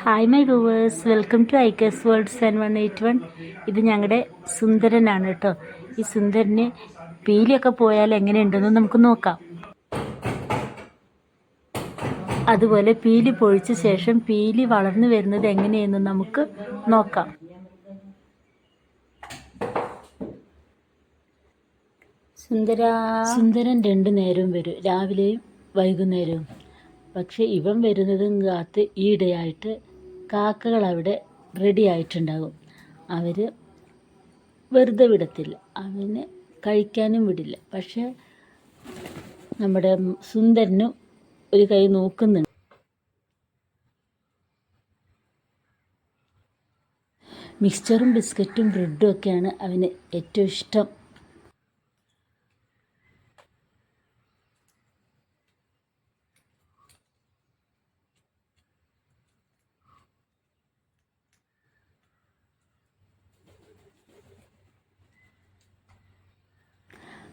Hi my viewers, welcome to ഐക്കേഴ്സ് world 7181. ഇത് ഞങ്ങളുടെ സുന്ദരനാണ് കേട്ടോ. ഈ സുന്ദരന് പീലിയൊക്കെ പോയാൽ എങ്ങനെയുണ്ടെന്ന് നമുക്ക് നോക്കാം. അതുപോലെ പീലി പൊഴിച്ച ശേഷം പീലി വളർന്നു വരുന്നത് എങ്ങനെയെന്ന് നമുക്ക് നോക്കാം. സുന്ദരൻ 2 നേരവും വരും, രാവിലെയും വൈകുന്നേരവും. പക്ഷെ ഇവൻ വരുന്നതും കാത്ത് ഈയിടെയായിട്ട് കാക്കകൾ അവിടെ റെഡി ആയിട്ടുണ്ടാകും. അവർ വെറുതെ വിടത്തില്ല, അവന് കഴിക്കാനും വിടില്ല. പക്ഷെ നമ്മുടെ സുന്ദരനും ഒരു കൈ നോക്കുന്നുണ്ട്. മിക്സ്ചറും ബിസ്ക്കറ്റും ബ്രെഡും ഒക്കെയാണ് അവന് ഏറ്റവും ഇഷ്ടം.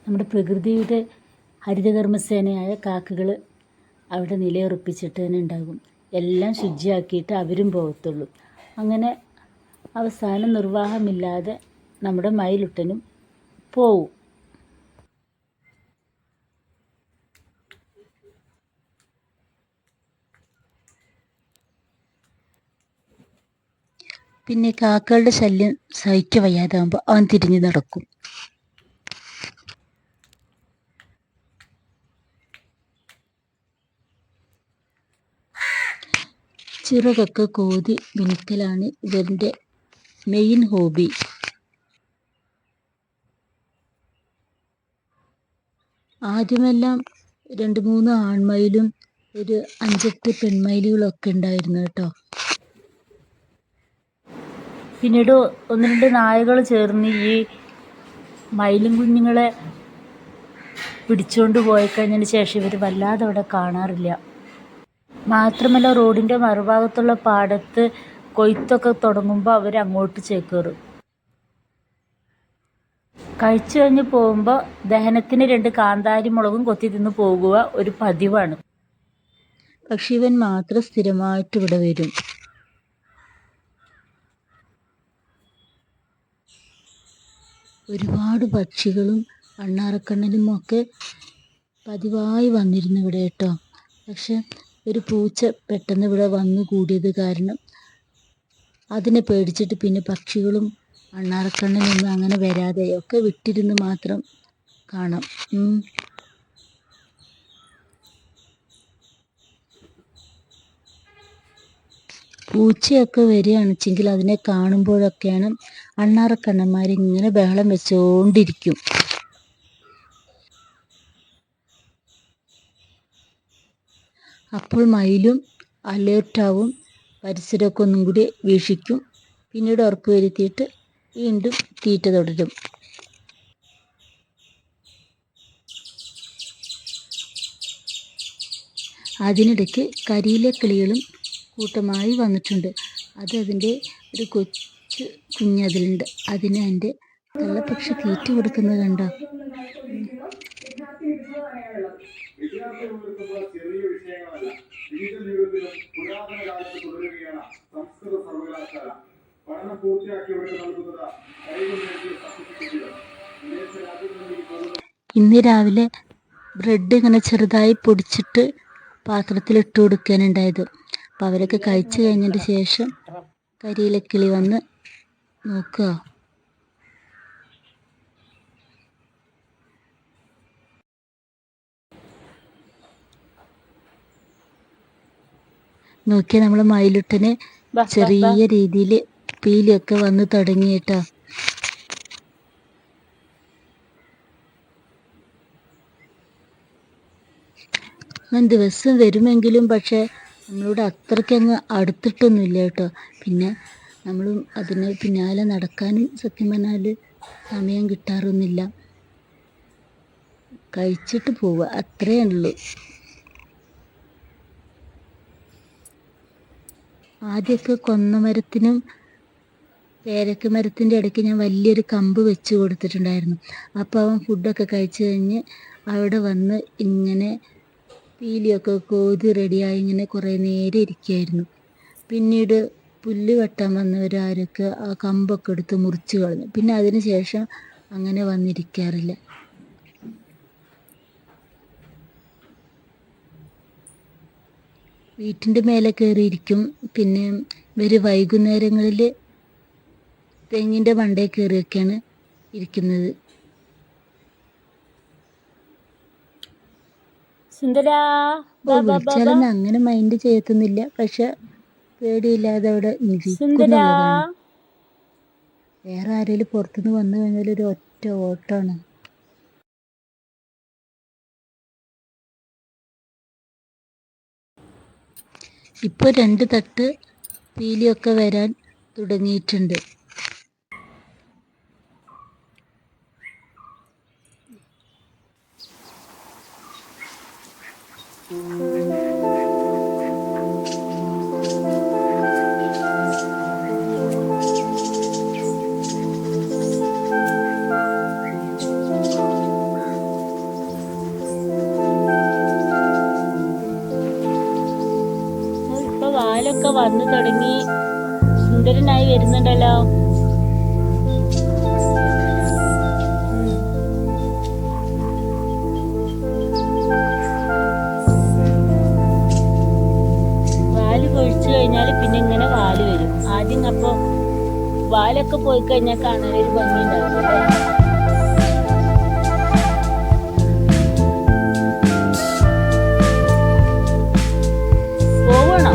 നമ്മുടെ പ്രകൃതിയുടെ ഹരിതകർമ്മസേനയായ കാക്കകൾ അവിടെ നിലയുറപ്പിച്ചിട്ട് തന്നെ ഉണ്ടാകും. എല്ലാം ശുചിയാക്കിയിട്ട് അവരും പോകത്തുള്ളൂ. അങ്ങനെ അവസാനം നിർവാഹമില്ലാതെ നമ്മുടെ മയിലുട്ടനും പോവും. പിന്നെ കാക്കകളുടെ ശല്യം സഹിക്ക വയ്യാതാകുമ്പോൾ അവൻ തിരിഞ്ഞു നടക്കും. ചിറകൊക്കെ കോതി മിനുക്കലാണ് ഇവരുടെ മെയിൻ ഹോബി. ആദ്യമെല്ലാം 2-3 ആൺമയിലും ഒരു 5-8 പെൺമയിലുകളൊക്കെ ഉണ്ടായിരുന്നു കേട്ടോ. പിന്നീട് 1-2 നായകൾ ചേർന്ന് ഈ മയിലും കുഞ്ഞുങ്ങളെ പിടിച്ചുകൊണ്ട് പോയി കഴിഞ്ഞതിന് ശേഷം ഇവർ വല്ലാതെ അവിടെ കാണാറില്ല. മാത്രമല്ല, റോഡിൻ്റെ മറുഭാഗത്തുള്ള പാടത്ത് കൊയ്ത്തൊക്കെ തുടങ്ങുമ്പോൾ അവർ അങ്ങോട്ട് ചേക്കേറും. കഴിച്ചു കഴിഞ്ഞ് പോകുമ്പോൾ ദഹനത്തിന് 2 കാന്താരി മുളകും കൊത്തി തിന്ന് പോകുക ഒരു പതിവാണ്. പക്ഷെ ഇവൻ മാത്രം സ്ഥിരമായിട്ട് ഇവിടെ വരും. ഒരുപാട് പക്ഷികളും അണ്ണാറക്കണ്ണനും ഒക്കെ പതിവായി വന്നിരുന്നു ഇവിടെ കേട്ടോ. പക്ഷെ ഒരു പൂച്ച പെട്ടെന്ന് ഇവിടെ വന്നു കൂടിയത് കാരണം അതിനെ പേടിച്ചിട്ട് പിന്നെ പക്ഷികളും അണ്ണാറക്കണ്ണനൊന്നും അങ്ങനെ വരാതെ ഒക്കെ വിട്ടിരുന്ന് മാത്രം കാണാം. പൂച്ചയൊക്കെ വരികയാണെച്ചെങ്കിൽ അതിനെ കാണുമ്പോഴൊക്കെയാണ് അണ്ണാറക്കണ്ണന്മാർ ഇങ്ങനെ ബഹളം വെച്ചുകൊണ്ടിരിക്കും. അപ്പോൾ മയിലും അലേർട്ടാവും, പരിസരമൊക്കെ ഒന്നും കൂടി വീക്ഷിക്കും. പിന്നീട് ഉറപ്പ് വരുത്തിയിട്ട് വീണ്ടും തീറ്റ തുടരും. അതിനിടയ്ക്ക് കരിയിലെ കിളികളും കൂട്ടമായി വന്നിട്ടുണ്ട്. അതിൻ്റെ ഒരു കൊച്ചു കുഞ്ഞതിലുണ്ട്. അതിന് എൻ്റെ തള്ളപ്പക്ഷി തീറ്റ കൊടുക്കുന്നത് കണ്ടോ. ഇന്ന് രാവിലെ ബ്രെഡ് ഇങ്ങനെ ചെറുതായി പൊടിച്ചിട്ട് പാത്രത്തിലിട്ട് കൊടുക്കാനുണ്ടായത്. അപ്പം അവരൊക്കെ കഴിച്ചു കഴിഞ്ഞതിന് ശേഷം കരിയിലക്കിളി വന്ന് നോക്കുക. നോക്കിയ നമ്മളെ മയിലുട്ടന് ചെറിയ രീതിയിൽ പീലിയൊക്കെ വന്ന് തുടങ്ങിയിട്ടാ. ഞാൻ ദിവസം വരുമെങ്കിലും പക്ഷെ നമ്മളോട് അത്രയ്ക്കങ്ങ് അടുത്തിട്ടൊന്നുമില്ല കേട്ടോ. പിന്നെ നമ്മളും അതിന് പിന്നാലെ നടക്കാനും സത്യം പറഞ്ഞാൽ സമയം കിട്ടാറൊന്നുമില്ല. കഴിച്ചിട്ട് പോവുക, അത്രയേ ഉള്ളൂ. ആദ്യമൊക്കെ കൊന്നമരത്തിനും പേരക്ക മരത്തിൻ്റെ ഇടയ്ക്ക് ഞാൻ വലിയൊരു കമ്പ് വെച്ച് കൊടുത്തിട്ടുണ്ടായിരുന്നു. അപ്പോൾ അവൻ ഫുഡൊക്കെ കഴിച്ച് കഴിഞ്ഞ് അവിടെ വന്ന് ഇങ്ങനെ പീലിയൊക്കെ കോതി റെഡിയായി ഇങ്ങനെ കുറേ നേരം ഇരിക്കുകയായിരുന്നു. പിന്നീട് പുല്ല് വെട്ടാൻ വന്നവരാരൊക്കെ ആ കമ്പൊക്കെ എടുത്ത് മുറിച്ച് കളഞ്ഞു. പിന്നെ അതിന് ശേഷം അങ്ങനെ വന്നിരിക്കാറില്ല. വീട്ടിൻ്റെ മേലെ കയറിയിരിക്കും. പിന്നെ ഇവർ വൈകുന്നേരങ്ങളിൽ തെങ്ങിൻ്റെ മണ്ടയിൽ കയറിയൊക്കെയാണ് ഇരിക്കുന്നത്. വിളിച്ചാലൊന്നും അങ്ങനെ മൈൻഡ് ചെയ്യത്തൊന്നുമില്ല. പക്ഷെ പേടിയില്ലാതെ അവിടെ ഇരിക്കുന്നുള്ളതാണ്. വേറെ ആരെങ്കിലും പുറത്തുനിന്ന് വന്നു കഴിഞ്ഞാൽ ഒരു ഒറ്റ ഓട്ടമാണ്. ഇപ്പോൾ 2 തട്ട് പീലിയൊക്കെ വരാൻ തുടങ്ങിയിട്ടുണ്ട്. വാലൊക്കെ വന്നു തുടങ്ങി, സുന്ദരനായി വരുന്നുണ്ടല്ലോ. വാല് കൊഴിച്ചു കഴിഞ്ഞാൽ പിന്നെ ഇങ്ങനെ വാല് വരും. ആദ്യം അപ്പോൾ വാലൊക്കെ പോയി കഴിഞ്ഞാൽ കാണാനൊരു ഭംഗി ഉണ്ടാവില്ല. പോവണോ?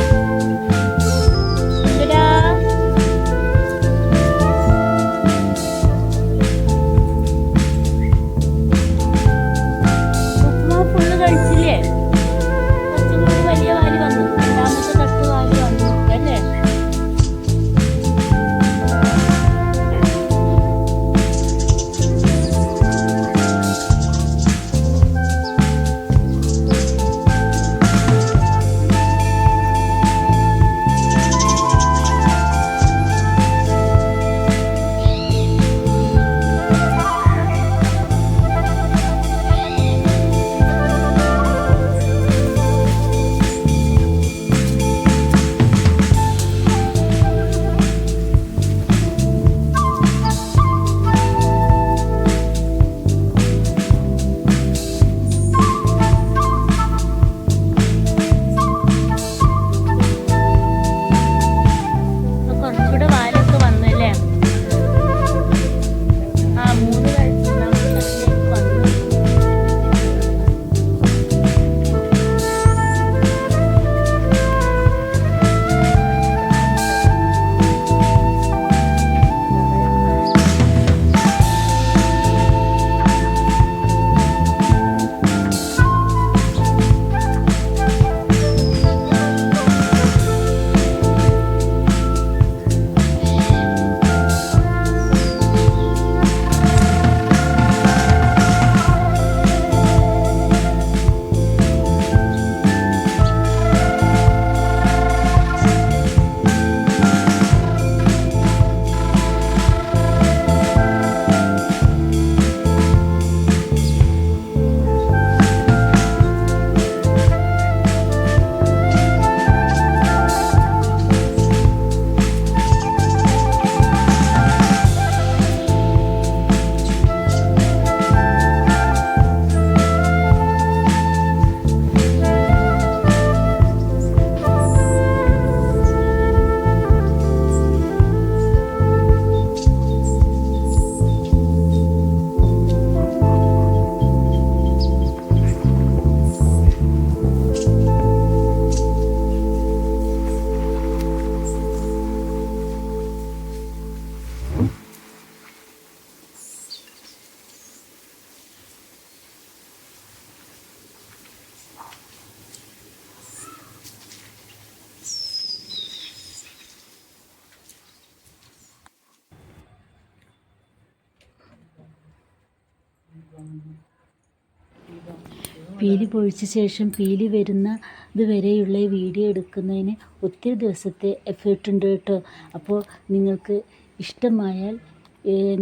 പീലി പൊഴിച്ച ശേഷം പീലി വരുന്നത് വരെയുള്ള വീഡിയോ എടുക്കുന്നതിന് ഒത്തിരി ദിവസത്തെ എഫേർട്ട് ഉണ്ട് കേട്ടോ. അപ്പോൾ നിങ്ങൾക്ക് ഇഷ്ടമായാൽ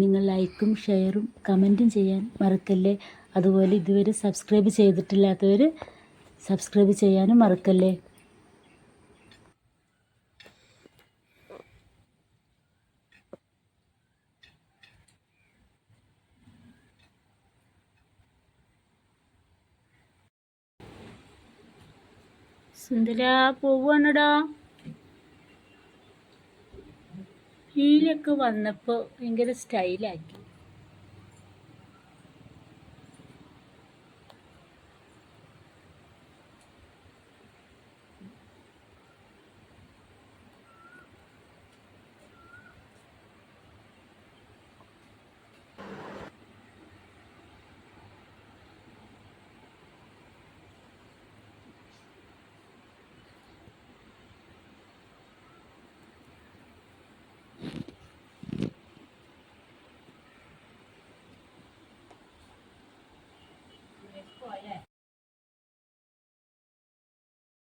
നിങ്ങൾ ലൈക്കും ഷെയറും കമൻറ്റും ചെയ്യാൻ മറക്കല്ലേ. അതുപോലെ ഇതുവരെ സബ്സ്ക്രൈബ് ചെയ്തിട്ടില്ലാത്തവർ സബ്സ്ക്രൈബ് ചെയ്യാനും മറക്കല്ലേ. സുന്ദര പോവാണടാ. ഹീലൊക്കെ വന്നപ്പോൾ ഭയങ്കര സ്റ്റൈലാക്കി.